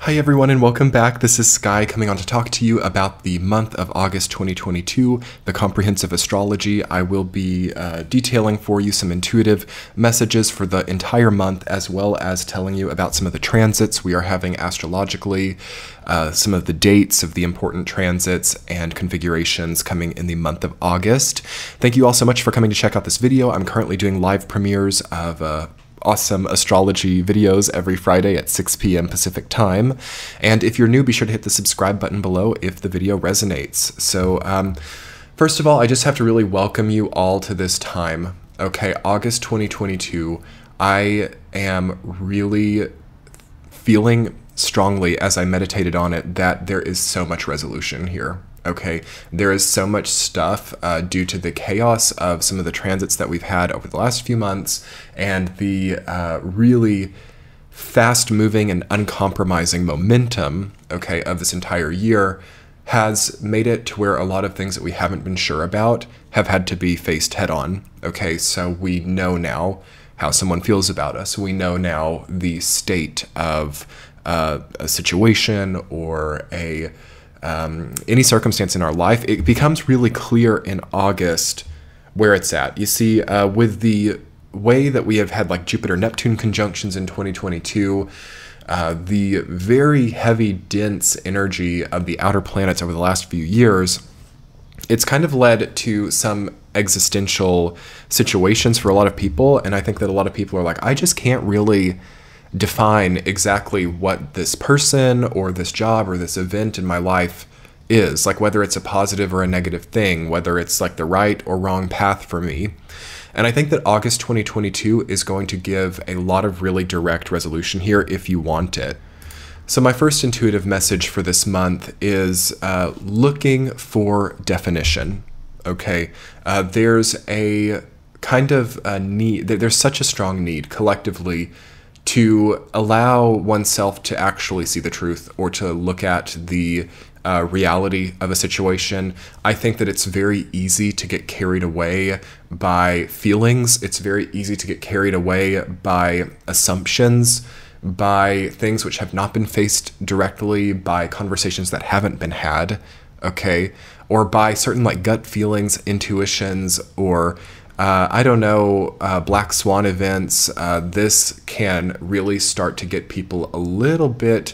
Hi everyone and welcome back. This is Sky coming on to talk to you about the month of August 2022, the comprehensive astrology. I will be detailing for you some intuitive messages for the entire month, as well as telling you about some of the transits we are having astrologically, some of the dates of the important transits and configurations coming in the month of August. Thank you all so much for coming to check out this video. I'm currently doing live premieres of awesome astrology videos every Friday at 6 p.m. Pacific time. And if you're new, be sure to hit the subscribe button below if the video resonates. So first of all, I just have to really welcome you all to this time. Okay, August 2022, I am really feeling strongly as I meditated on it that there is so much resolution here. Okay, there is so much stuff due to the chaos of some of the transits that we've had over the last few months and the really fast-moving and uncompromising momentum, okay, of this entire year has made it to where a lot of things that we haven't been sure about have had to be faced head-on. Okay, so we know now how someone feels about us. We know now the state of a situation or any circumstance in our life. It becomes really clear in August where it's at. You see, with the way that we have had like Jupiter-Neptune conjunctions in 2022, the very heavy, dense energy of the outer planets over the last few years, it's kind of led to some existential situations for a lot of people. And I think that a lot of people are like, I just can't really define exactly what this person or this job or this event in my life is, like whether it's a positive or a negative thing, whether it's like the right or wrong path for me. And I think that August 2022 is going to give a lot of really direct resolution here if you want it. So my first intuitive message for this month is looking for definition. Okay, there's a kind of a need, there's such a strong need collectively to allow oneself to actually see the truth or to look at the reality of a situation. I think that it's very easy to get carried away by feelings. It's very easy to get carried away by assumptions, by things which have not been faced directly, by conversations that haven't been had, okay? Or by certain like gut feelings, intuitions, or I don't know, black swan events. This can really start to get people a little bit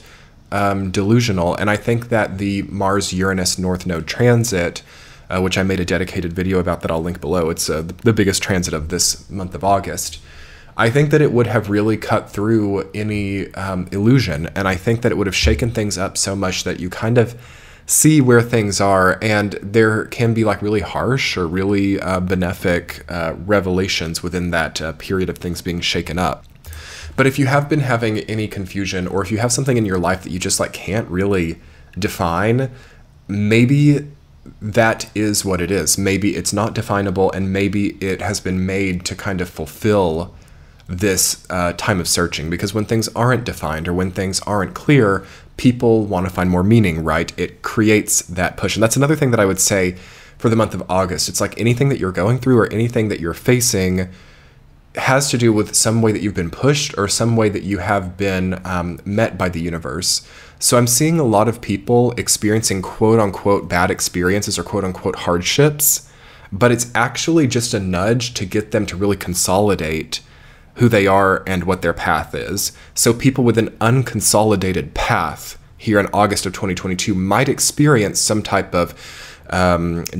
delusional. And I think that the Mars-Uranus North Node transit, which I made a dedicated video about that I'll link below, it's the biggest transit of this month of August. I think that it would have really cut through any illusion. And I think that it would have shaken things up so much that you kind of see where things are, and there can be like really harsh or really benefic revelations within that period of things being shaken up. But if you have been having any confusion, or if you have something in your life that you just like can't really define, maybe that is what it is. Maybe it's not definable, and maybe it has been made to kind of fulfill this time of searching, because when things aren't defined or when things aren't clear, people want to find more meaning, right? It creates that push. And that's another thing that I would say for the month of August. It's like anything that you're going through or anything that you're facing has to do with some way that you've been pushed or some way that you have been met by the universe. So I'm seeing a lot of people experiencing quote unquote bad experiences or quote unquote hardships, but it's actually just a nudge to get them to really consolidate who they are and what their path is. So people with an unconsolidated path here in August of 2022 might experience some type of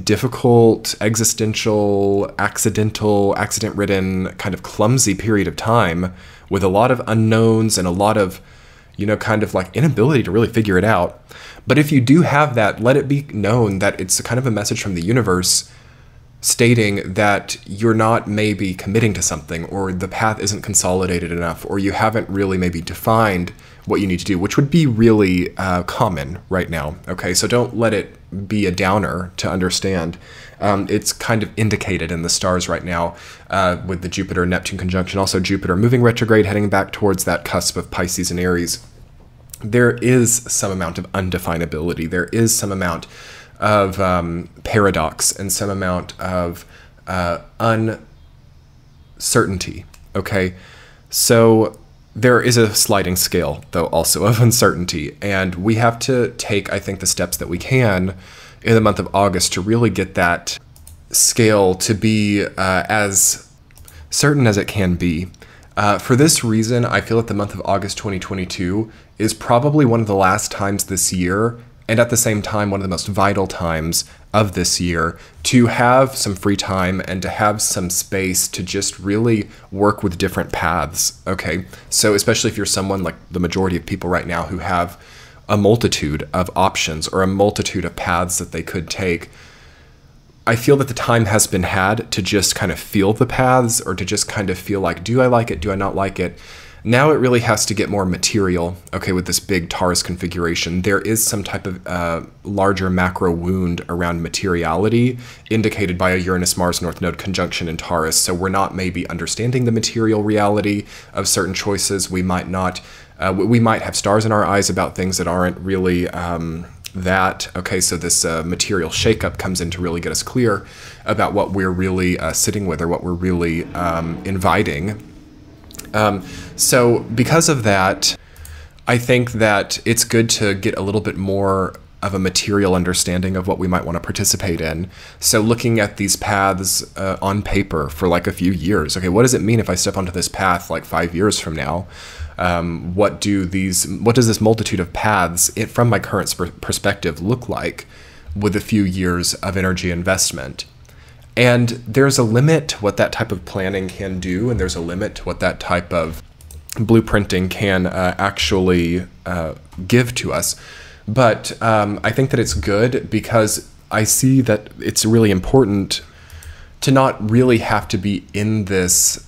difficult, existential, accident-ridden, kind of clumsy period of time with a lot of unknowns and a lot of, you know, kind of like inability to really figure it out. But if you do have that, let it be known that it's a kind of a message from the universe stating that you're not maybe committing to something, or the path isn't consolidated enough, or you haven't really maybe defined what you need to do, which would be really common right now. Okay, so don't let it be a downer to understand. It's kind of indicated in the stars right now with the Jupiter-Neptune conjunction, also Jupiter moving retrograde, heading back towards that cusp of Pisces and Aries. There is some amount of undefinability. There is some amount of paradox and some amount of uncertainty, okay? So There is a sliding scale, though, also of uncertainty. And we have to take, I think, the steps that we can in the month of August to really get that scale to be as certain as it can be. For this reason, I feel that the month of August 2022 is probably one of the last times this year, and at the same time, one of the most vital times of this year, to have some free time and to have some space to just really work with different paths, okay? So especially if you're someone like the majority of people right now who have a multitude of options or a multitude of paths that they could take, I feel that the time has been had to just kind of feel the paths, or to just kind of feel like, do I like it? Do I not like it? Now it really has to get more material, okay, with this big Taurus configuration. There is some type of larger macro wound around materiality indicated by a Uranus-Mars North Node conjunction in Taurus. So we're not maybe understanding the material reality of certain choices. We might not, we might have stars in our eyes about things that aren't really that. Okay, so this material shakeup comes in to really get us clear about what we're really sitting with, or what we're really inviting. So because of that, I think that it's good to get a little bit more of a material understanding of what we might want to participate in. So looking at these paths on paper for like a few years. Okay, what does it mean if I step onto this path like 5 years from now? What does this multitude of paths from my current perspective look like with a few years of energy investment? And there's a limit to what that type of planning can do, and there's a limit to what that type of blueprinting can actually give to us. But I think that it's good because I see that it's really important to not really have to be in this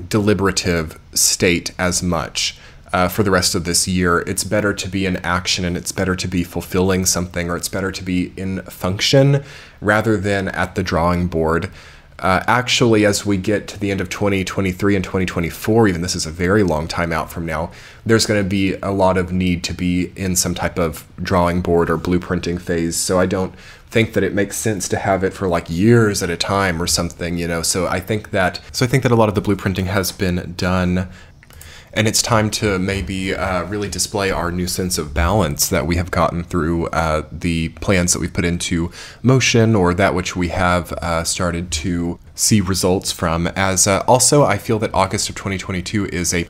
deliberative state as much for the rest of this year. It's better to be in action, and it's better to be fulfilling something, or it's better to be in function rather than at the drawing board. Actually, as we get to the end of 2023 and 2024, even this is a very long time out from now, there's going to be a lot of need to be in some type of drawing board or blueprinting phase. So I don't think that it makes sense to have it for like years at a time or something, you know. So I think that a lot of the blueprinting has been done. And it's time to maybe really display our new sense of balance that we have gotten through the plans that we've put into motion, or that which we have started to see results from. As also, I feel that August of 2022 is a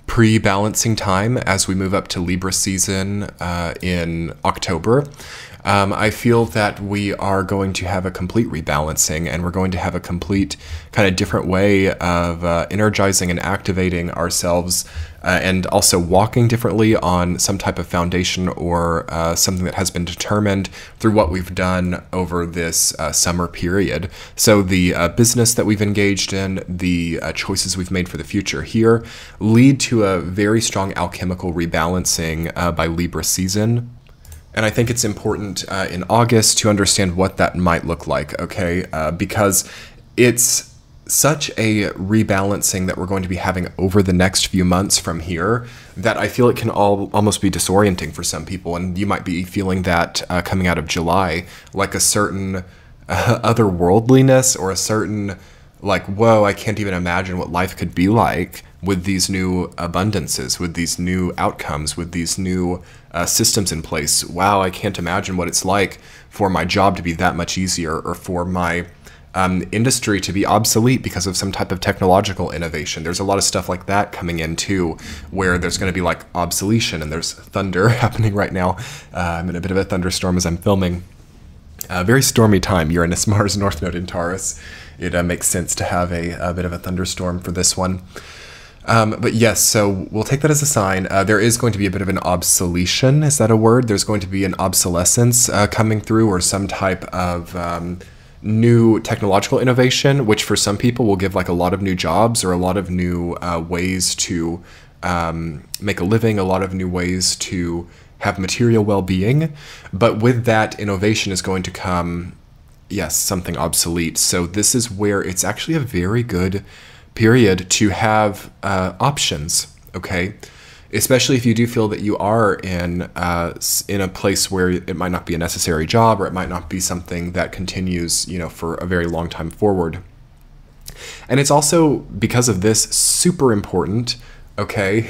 pre-balancing time as we move up to Libra season in October. I feel that we are going to have a complete rebalancing, and we're going to have a complete kind of different way of energizing and activating ourselves, and also walking differently on some type of foundation, or something that has been determined through what we've done over this summer period. So the business that we've engaged in, the choices we've made for the future here, lead to a very strong alchemical rebalancing by Libra season. And I think it's important in August to understand what that might look like, okay? Because it's such a rebalancing that we're going to be having over the next few months from here that I feel it can almost be disorienting for some people. And you might be feeling that coming out of July, like a certain otherworldliness, or a certain like, whoa, I can't even imagine what life could be like with these new abundances, with these new outcomes, with these new systems in place. Wow, I can't imagine what it's like for my job to be that much easier, or for my industry to be obsolete because of some type of technological innovation. There's a lot of stuff like that coming in too, where there's going to be like obsolescence, and there's thunder happening right now. I'm in a bit of a thunderstorm as I'm filming. Very stormy time, Uranus, Mars, North Node in Taurus. It makes sense to have a bit of a thunderstorm for this one. But yes, so we'll take that as a sign. There is going to be a bit of an obsolescence. Is that a word? There's going to be an obsolescence coming through, or some type of new technological innovation, which for some people will give like a lot of new jobs, or a lot of new ways to make a living, a lot of new ways to have material well-being. But with that, innovation is going to come, yes, something obsolete. So this is where it's actually a very good period to have options, okay? Especially if you do feel that you are in a place where it might not be a necessary job, or it might not be something that continues, you know, for a very long time forward. And it's also, because of this, super important okay,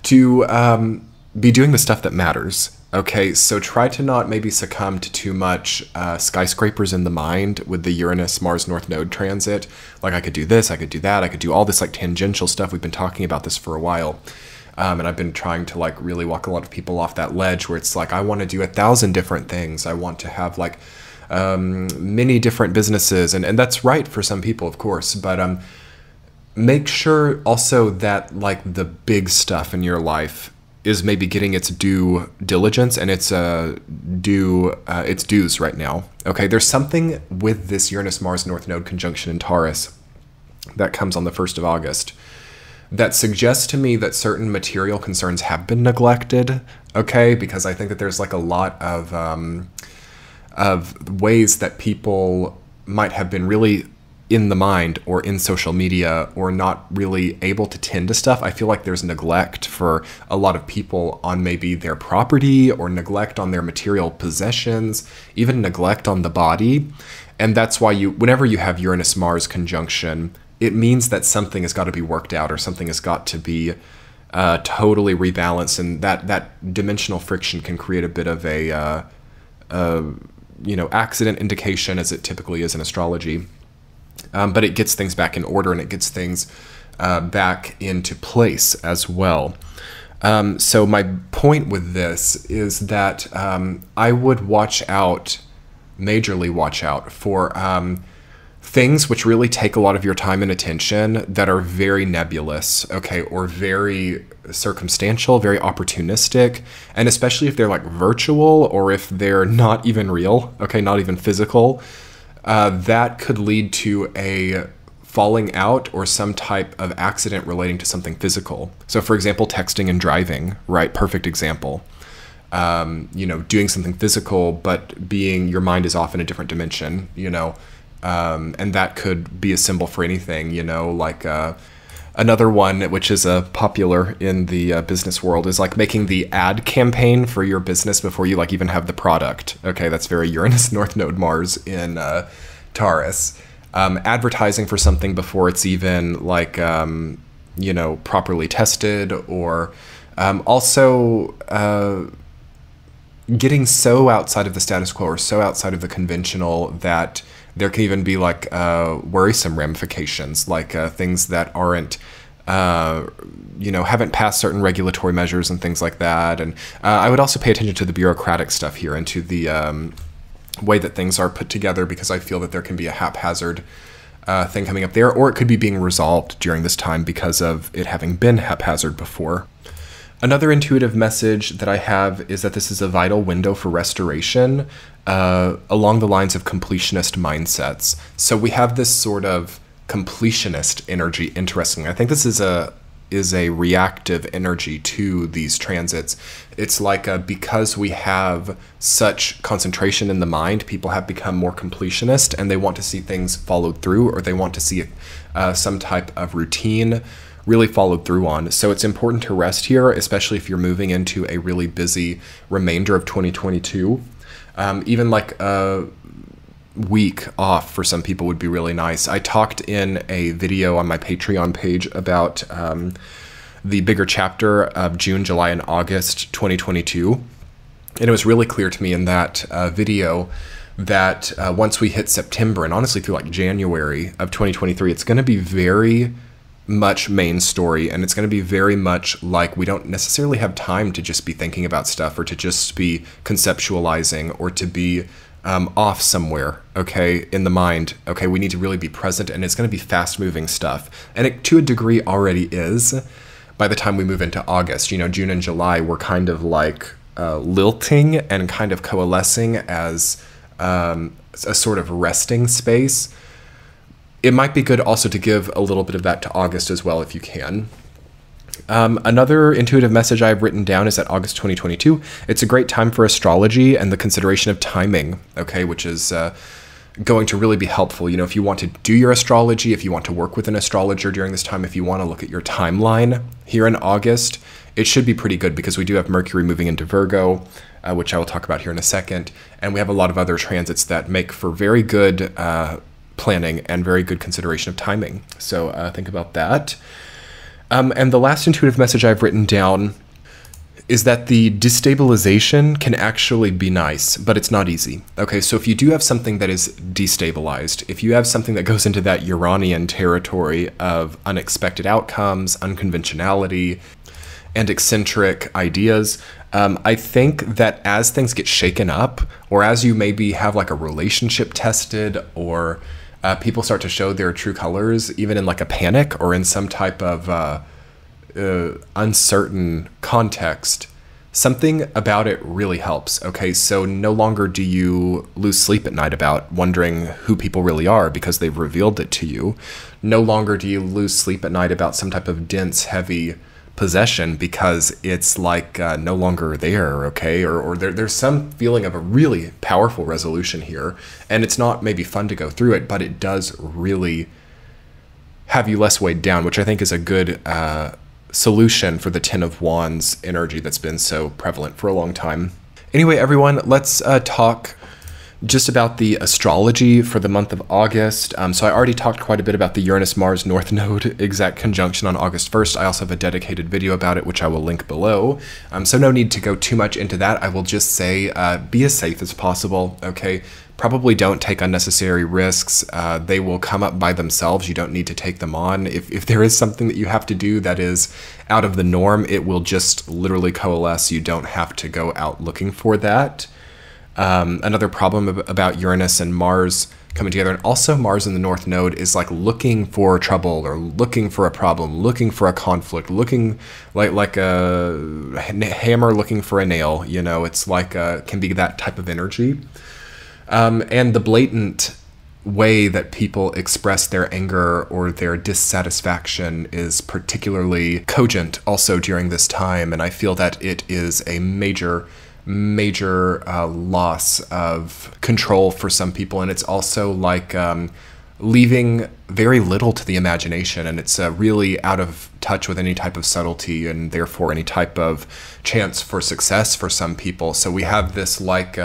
to be doing the stuff that matters. Okay, so try to not maybe succumb to too much skyscrapers in the mind with the Uranus-Mars North Node transit. Like, I could do this, I could do that, I could do all this like tangential stuff. We've been talking about this for a while. And I've been trying to like really walk a lot of people off that ledge where it's like, I want to do 1,000 different things. I want to have like many different businesses. And that's right for some people, of course. But make sure also that like the big stuff in your life is maybe getting its due diligence and its dues right now. Okay, there's something with this Uranus-Mars North Node conjunction in Taurus that comes on the 1st of August that suggests to me that certain material concerns have been neglected, okay? Because I think that there's like a lot of ways that people might have been really in the mind or in social media or not really able to tend to stuff. I feel like there's neglect for a lot of people on maybe their property or neglect on their material possessions, even neglect on the body. And that's why whenever you have Uranus-Mars conjunction, it means that something has got to be worked out or something has got to be totally rebalanced, and that dimensional friction can create a bit of a accident indication, as it typically is in astrology. But it gets things back in order and it gets things back into place as well. So my point with this is that I would majorly watch out for things which really take a lot of your time and attention that are very nebulous, okay, or very circumstantial, very opportunistic, and especially if they're like virtual or if they're not even real, okay, not even physical, that could lead to a falling out or some type of accident relating to something physical. So for example, texting and driving, right? Perfect example. Doing something physical, but your mind is off in a different dimension, and that could be a symbol for anything, like another one, which is popular in the business world, is like making the ad campaign for your business before you like even have the product. Okay, that's very Uranus North Node Mars in Taurus. Advertising for something before it's even like, properly tested, or also getting so outside of the status quo or so outside of the conventional that there can even be like worrisome ramifications, like things that aren't, haven't passed certain regulatory measures and things like that. And I would also pay attention to the bureaucratic stuff here and to the way that things are put together, because I feel that there can be a haphazard thing coming up there, or it could be being resolved during this time because of it having been haphazard before. Another intuitive message that I have is that this is a vital window for restoration along the lines of completionist mindsets. So we have this sort of completionist energy, interestingly. I think this is a reactive energy to these transits. It's like because we have such concentration in the mind, people have become more completionist and they want to see things followed through, or they want to see some type of routine really followed through on. So it's important to rest here, especially if you're moving into a really busy remainder of 2022. Even like a week off for some people would be really nice. I talked in a video on my Patreon page about the bigger chapter of June, July, and August 2022. And it was really clear to me in that video that once we hit September, and honestly through like January of 2023, it's going to be very much main story, and it's going to be very much like we don't necessarily have time to just be thinking about stuff or to just be conceptualizing or to be off somewhere, okay, in the mind. Okay, we need to really be present, and it's going to be fast-moving stuff. And it, to a degree, already is. By the time we move into August, June and July, we're kind of like lilting and kind of coalescing as a sort of resting space. It might be good also to give a little bit of that to August as well if you can. Another intuitive message I've written down is that August 2022, it's a great time for astrology and the consideration of timing, okay, which is going to really be helpful. If you want to do your astrology, if you want to work with an astrologer during this time, if you want to look at your timeline here in August, it should be pretty good because we do have Mercury moving into Virgo, which I will talk about here in a second, and we have a lot of other transits that make for very good planning and very good consideration of timing. So think about that. And the last intuitive message I've written down is that the destabilization can actually be nice, but it's not easy. Okay, so if you do have something that is destabilized, if you have something that goes into that Uranian territory of unexpected outcomes, unconventionality, and eccentric ideas, I think that as things get shaken up, or as you maybe have like a relationship tested, or people start to show their true colors, even in like a panic or in some type of uncertain context, something about it really helps. Okay, so no longer do you lose sleep at night about wondering who people really are because they've revealed it to you. No longer do you lose sleep at night about some type of dense, heavy possession because it's like no longer there, okay? Or there's some feeling of a really powerful resolution here, and it's not maybe fun to go through it, but it does really have you less weighed down, which I think is a good solution for the Ten of Wands energy that's been so prevalent for a long time. Anyway, everyone, let's talk just about the astrology for the month of August. So I already talked quite a bit about the Uranus-Mars North Node exact conjunction on August 1st. I also have a dedicated video about it, which I will link below. So no need to go too much into that. I will just say be as safe as possible, okay? Probably don't take unnecessary risks. They will come up by themselves. You don't need to take them on. If there is something that you have to do that is out of the norm, it will just literally coalesce. You don't have to go out looking for that. Another problem about Uranus and Mars coming together, and also Mars in the North Node, is like looking for trouble or looking for a problem, looking for a conflict, looking like a hammer looking for a nail. You know, it's like can be that type of energy. And the blatant way that people express their anger or their dissatisfaction is particularly cogent also during this time, and I feel that it is a major loss of control for some people, and it's also like leaving very little to the imagination, and it's really out of touch with any type of subtlety and therefore any type of chance for success for some people. So we have this like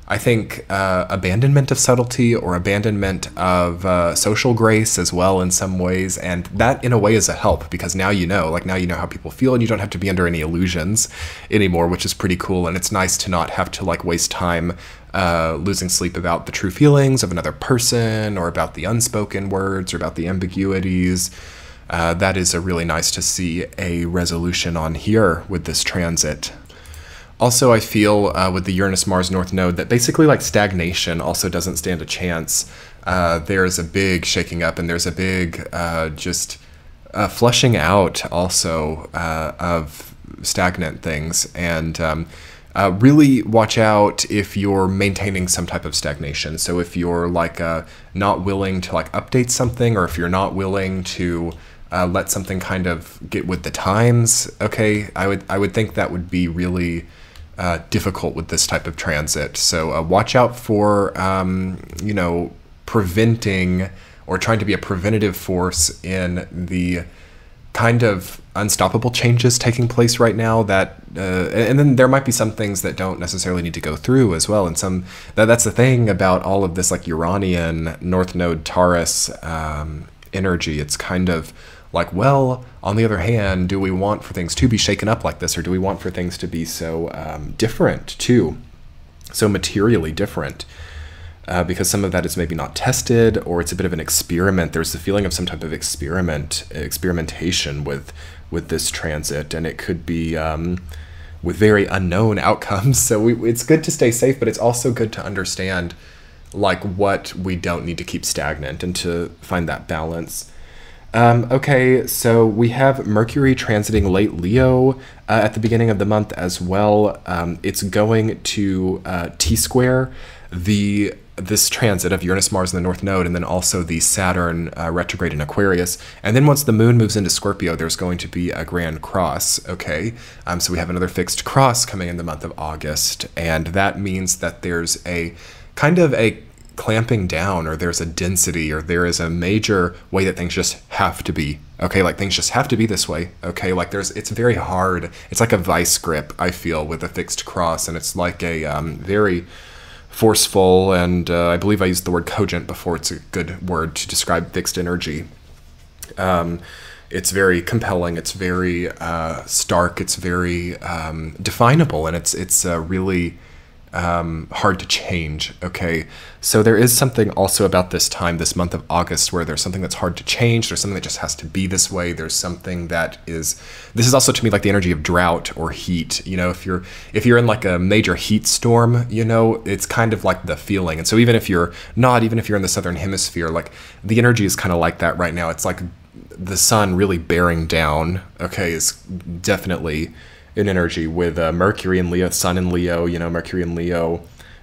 I think abandonment of subtlety, or abandonment of social grace as well in some ways, and that in a way is a help, because now you know, like now you know how people feel and you don't have to be under any illusions anymore, which is pretty cool. And it's nice to not have to like waste time losing sleep about the true feelings of another person, or about the unspoken words, or about the ambiguities. That is really nice to see a resolution on here with this transit. Also, I feel with the Uranus-Mars North Node that basically like stagnation also doesn't stand a chance. There's a big shaking up, and there's a big just flushing out also of stagnant things. And really watch out if you're maintaining some type of stagnation. So if you're like not willing to like update something, or if you're not willing to let something kind of get with the times, okay, I would think that would be really difficult with this type of transit. So watch out for, you know, preventing or trying to be a preventative force in the kind of unstoppable changes taking place right now. That and then there might be some things that don't necessarily need to go through as well. And some that's the thing about all of this like Uranian North Node Taurus energy. It's kind of like, well, on the other hand, do we want for things to be shaken up like this, or do we want for things to be so different too, so materially different? Because some of that is maybe not tested, or it's a bit of an experiment. There's the feeling of some type of experimentation with this transit, and it could be with very unknown outcomes. So it's good to stay safe, but it's also good to understand like what we don't need to keep stagnant and to find that balance. Okay, so we have Mercury transiting late Leo at the beginning of the month as well. It's going to T-square this transit of Uranus, Mars in the North Node, and then also the Saturn retrograde in Aquarius. And then once the moon moves into Scorpio, there's going to be a grand cross, okay? So we have another fixed cross coming in the month of August, and that means that there's a kind of a clamping down, or there's a density, or there is a major way that things just have to be, okay? Like things just have to be this way, okay? Like it's very hard. It's like a vice grip, I feel, with a fixed cross, and it's like a very forceful, and I believe I used the word cogent before. It's a good word to describe fixed energy. it's very compelling, it's very stark, it's very definable, and it's really hard to change. Okay, so there is something also about this time, this month of August, where there's something that's hard to change. There's something that just has to be this way. There's something that is, this is also to me like the energy of drought or heat. You know, if you're in like a major heat storm, you know, it's kind of like the feeling. And so even if you're in the southern hemisphere, like the energy is kind of like that right now. It's like the sun really bearing down. Okay, is definitely in energy with Mercury and Leo, Sun in Leo, you know, Mercury and Leo,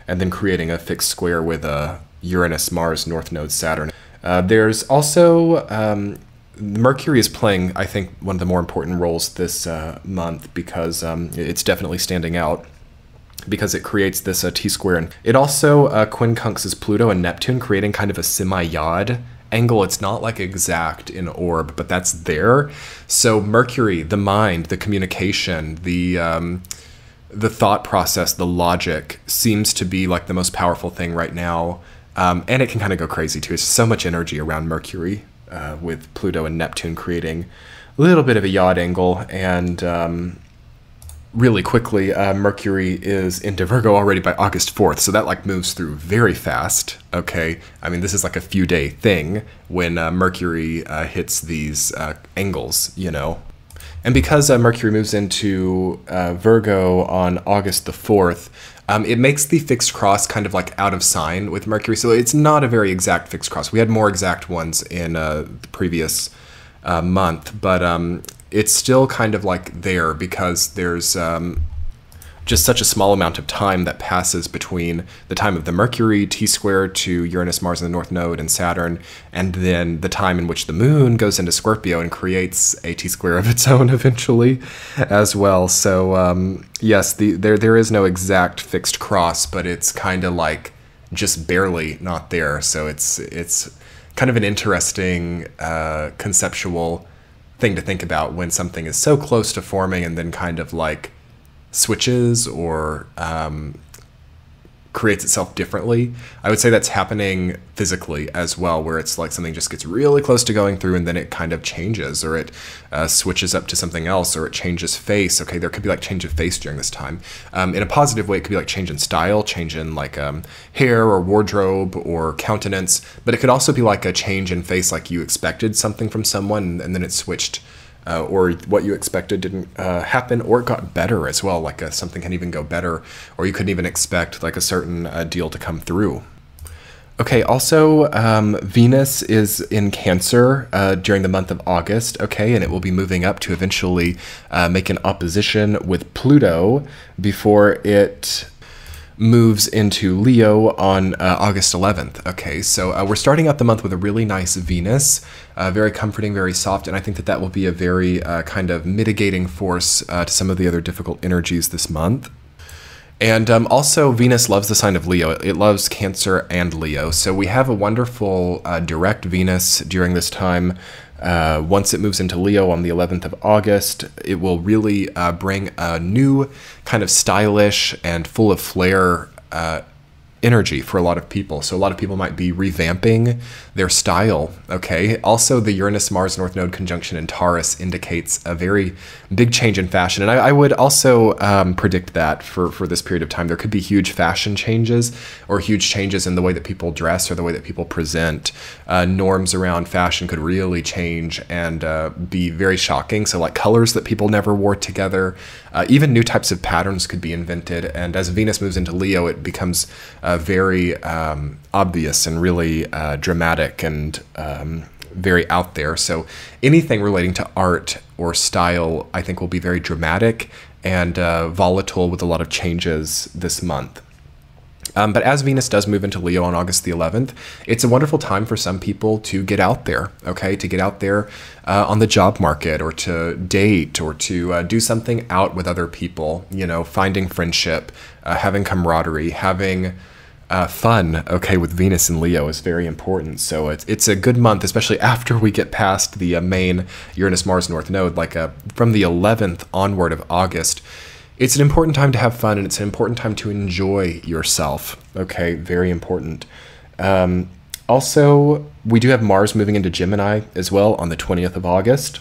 and then creating a fixed square with Uranus, Mars, North Node, Saturn. There's also, Mercury is playing, I think, one of the more important roles this month because it's definitely standing out because it creates this T-square. And it also quincunxes Pluto and Neptune, creating kind of a semi-yod angle. It's not like exact in orb, but that's there. So Mercury, the mind, the communication, the thought process, the logic seems to be like the most powerful thing right now. And it can kind of go crazy too. There's so much energy around Mercury with Pluto and Neptune creating a little bit of a yod angle. And really quickly, Mercury is into Virgo already by August 4th. So that like moves through very fast. Okay. I mean, this is like a few day thing when Mercury hits these angles, you know. And because Mercury moves into Virgo on August the 4th, it makes the fixed cross kind of like out of sign with Mercury. So it's not a very exact fixed cross. We had more exact ones in the previous month, but it's still kind of like there because there's just such a small amount of time that passes between the time of the Mercury T-square to Uranus, Mars, and the North Node and Saturn, and then the time in which the moon goes into Scorpio and creates a T-square of its own eventually as well. So yes, there is no exact fixed cross, but it's kind of like just barely not there. So it's kind of an interesting conceptual thing to think about when something is so close to forming and then kind of like switches or creates itself differently. I would say that's happening physically as well, where it's like something just gets really close to going through and then it kind of changes, or it switches up to something else, or it changes face. Okay, there could be like change of face during this time. In a positive way, it could be like change in style, change in like hair or wardrobe or countenance, but it could also be like a change in face, like you expected something from someone and then it switched. Or what you expected didn't happen, or it got better as well, like something can even go better, or you couldn't even expect like a certain deal to come through. Okay, also Venus is in Cancer during the month of August, okay, and it will be moving up to eventually make an opposition with Pluto before it moves into Leo on August 11th. Okay, so we're starting out the month with a really nice Venus, very comforting, very soft, and I think that that will be a very kind of mitigating force to some of the other difficult energies this month. And also, Venus loves the sign of Leo. It loves Cancer and Leo. So we have a wonderful direct Venus during this time. Once it moves into Leo on the 11th of August, it will really bring a new kind of stylish and full of flair energy for a lot of people. So a lot of people might be revamping their style, okay? Also, the Uranus-Mars North Node conjunction in Taurus indicates a very big change in fashion. And I would also predict that for this period of time, there could be huge fashion changes or huge changes in the way that people dress or the way that people present. Norms around fashion could really change and be very shocking. So like colors that people never wore together, even new types of patterns could be invented. And as Venus moves into Leo, it becomes very obvious and really dramatic and very out there. So anything relating to art or style, I think, will be very dramatic and volatile with a lot of changes this month. But as Venus does move into Leo on August the 11th, it's a wonderful time for some people to get out there, okay? To get out there on the job market, or to date, or to do something out with other people, you know, finding friendship, having camaraderie, having fun, okay, with Venus and Leo is very important. So it's a good month, especially after we get past the main Uranus-Mars North Node, like from the 11th onward of August. It's an important time to have fun, and it's an important time to enjoy yourself, okay, very important. Also, we do have Mars moving into Gemini as well on the 20th of August.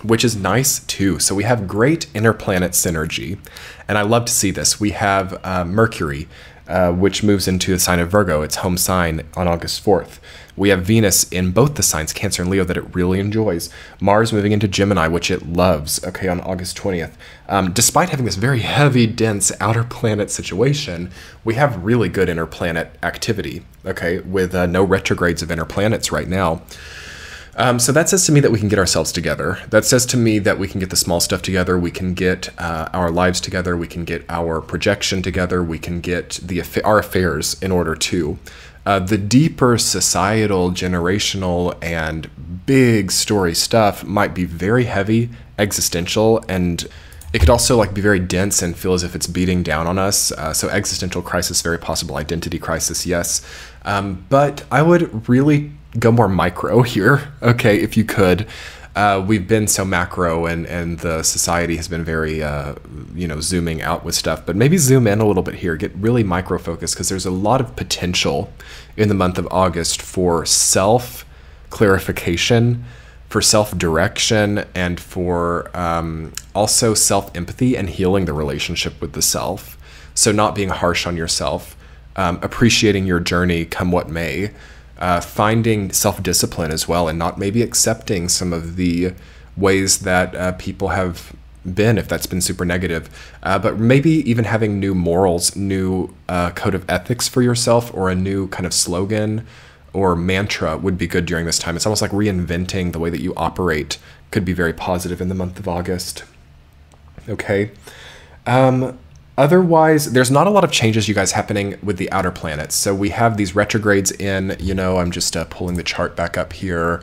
which is nice too. So we have great interplanet synergy, and I love to see this. We have Mercury, which moves into the sign of Virgo, its home sign, on August 4th. We have Venus in both the signs, Cancer and Leo, that it really enjoys. Mars moving into Gemini, which it loves, okay, on August 20th. Despite having this very heavy, dense outer planet situation, we have really good interplanet activity, okay, with no retrogrades of inner planets right now. So that says to me that we can get ourselves together. That says to me that we can get the small stuff together. We can get our lives together. We can get our projection together. We can get our affairs in order too. The deeper societal, generational, and big story stuff might be very heavy, existential, and it could also like be very dense and feel as if it's beating down on us. So existential crisis, very possible. Identity crisis, yes. But I would really go more micro here, okay, if you could. We've been so macro, and the society has been very, zooming out with stuff, but maybe zoom in a little bit here, get really micro focused, because there's a lot of potential in the month of August for self-clarification, for self-direction, and for also self-empathy and healing the relationship with the self. So not being harsh on yourself, appreciating your journey come what may, finding self-discipline as well, and not maybe accepting some of the ways that people have been, if that's been super negative, but maybe even having new morals, new code of ethics for yourself, or a new kind of slogan or mantra would be good during this time. It's almost like reinventing the way that you operate could be very positive in the month of August. Okay. Otherwise, there's not a lot of changes, you guys, happening with the outer planets. So we have these retrogrades in, I'm just pulling the chart back up here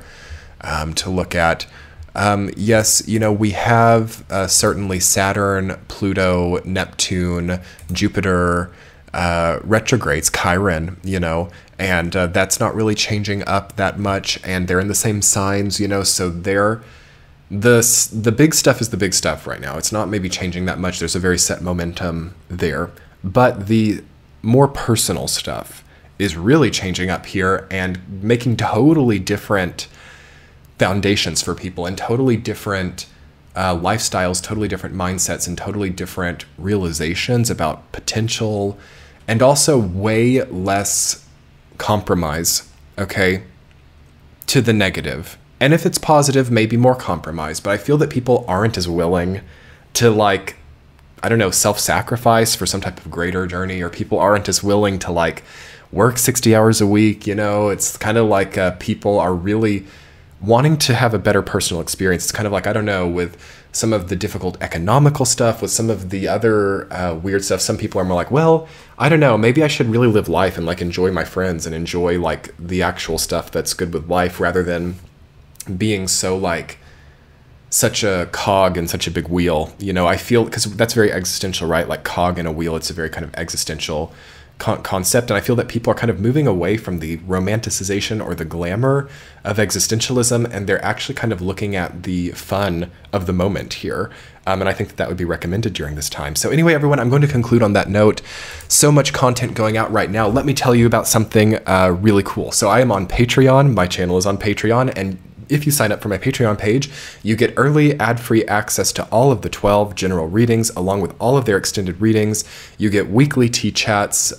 to look at. Yes, we have certainly Saturn, Pluto, Neptune, Jupiter, retrogrades, Chiron, and that's not really changing up that much. And they're in the same signs, so they're... The big stuff is the big stuff right now. It's not maybe changing that much. There's a very set momentum there. But the more personal stuff is really changing up here and making totally different foundations for people, and totally different lifestyles, totally different mindsets, and totally different realizations about potential, and also way less compromise, okay, to the negative. And if it's positive, maybe more compromise. But I feel that people aren't as willing to, self-sacrifice for some type of greater journey, or people aren't as willing to, work 60 hours a week. It's kind of like people are really wanting to have a better personal experience. It's kind of like, with some of the difficult economical stuff, with some of the other weird stuff, some people are more like, well, I don't know, maybe I should really live life and, enjoy my friends and enjoy, the actual stuff that's good with life, rather than being so such a cog in such a big wheel. I feel, because that's very existential, right? Like cog in a wheel, it's a very kind of existential concept. And I feel that people are kind of moving away from the romanticization or the glamour of existentialism, and they're actually kind of looking at the fun of the moment here. And I think that would be recommended during this time. So anyway, everyone, I'm going to conclude on that note. So much content going out right now. Let me tell you about something really cool. So I am on Patreon. My channel is on Patreon, and if you sign up for my Patreon page, you get early ad-free access to all of the 12 general readings, along with all of their extended readings. You get weekly tea chats.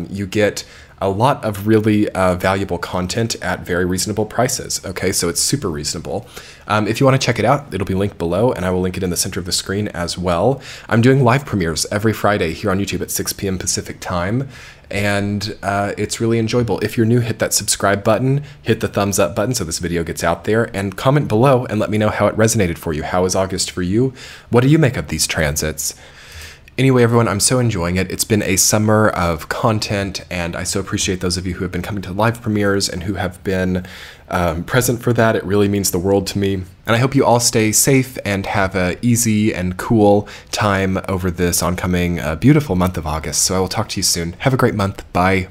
You get a lot of really valuable content at very reasonable prices. Okay, so it's super reasonable. If you want to check it out, it'll be linked below, and I will link it in the center of the screen as well. I'm doing live premieres every Friday here on YouTube at 6 p.m. Pacific time, and it's really enjoyable. If you're new, hit that subscribe button, hit the thumbs up button so this video gets out there, and comment below and let me know how it resonated for you. How is August for you? What do you make of these transits? Anyway, everyone, I'm so enjoying it. It's been a summer of content, and I so appreciate those of you who have been coming to live premieres and who have been present for that. It really means the world to me. And I hope you all stay safe and have an easy and cool time over this oncoming beautiful month of August. So I will talk to you soon. Have a great month. Bye.